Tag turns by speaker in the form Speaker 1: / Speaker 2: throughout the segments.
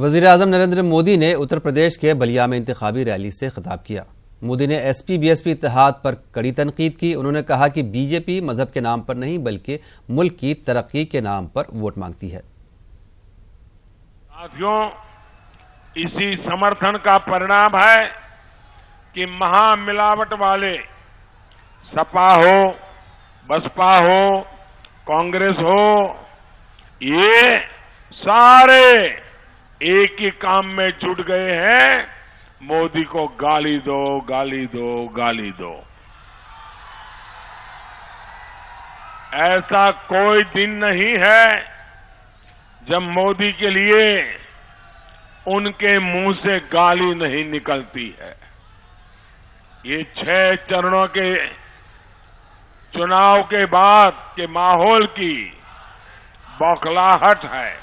Speaker 1: वज़ीर-ए-आज़म नरेंद्र मोदी ने उत्तर प्रदेश के बलिया में इंतखाबी रैली से खिताब किया। मोदी ने एसपी-बीएसपी इत्तेहाद पर कड़ी तनकीद की। उन्होंने कहा कि बीजेपी मजहब के नाम पर नहीं बल्कि मुल्क की तरक्की के नाम पर वोट मांगती है।
Speaker 2: साथियों, इसी समर्थन का परिणाम है कि महामिलावट वाले सपा हो, बसपा हो, कांग्रेस हो, ये सारे एक ही काम में जुट गए हैं, मोदी को गाली दो, गाली दो, गाली दो। ऐसा कोई दिन नहीं है जब मोदी के लिए उनके मुंह से गाली नहीं निकलती है। ये 6 चरणों के चुनाव के बाद के माहौल की बौखलाहट है।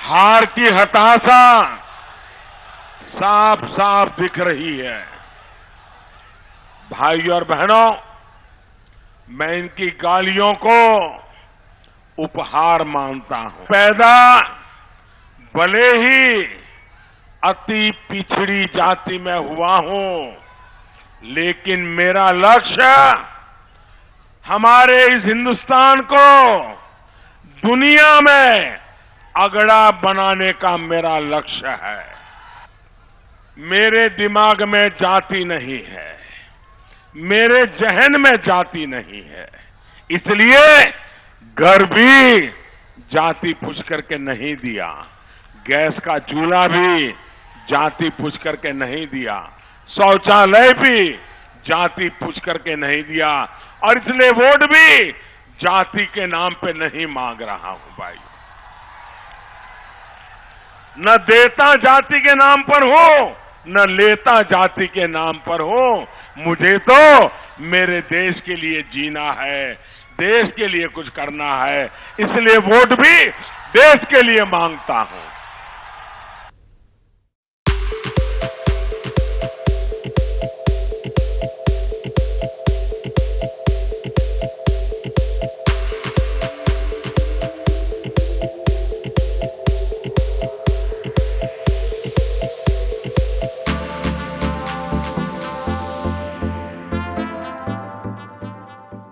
Speaker 2: हार की हताशा साफ साफ दिख रही है। भाइयों और बहनों, मैं इनकी गालियों को उपहार मानता हूं। पैदा भले ही अति पिछड़ी जाति में हुआ हूं, लेकिन मेरा लक्ष्य हमारे इस हिंदुस्तान को दुनिया में अगड़ा बनाने का मेरा लक्ष्य है। मेरे दिमाग में जाति नहीं है, मेरे जहन में जाति नहीं है, इसलिए घर भी जाति पूछ करके नहीं दिया, गैस का चूल्हा भी जाति पूछ करके नहीं दिया, शौचालय भी जाति पूछ करके नहीं दिया, और इसलिए वोट भी जाति के नाम पे नहीं मांग रहा हूं भाई। न देता जाति के नाम पर हो, न लेता जाति के नाम पर हो। मुझे तो मेरे देश के लिए जीना है, देश के लिए कुछ करना है, इसलिए वोट भी देश के लिए मांगता हूं।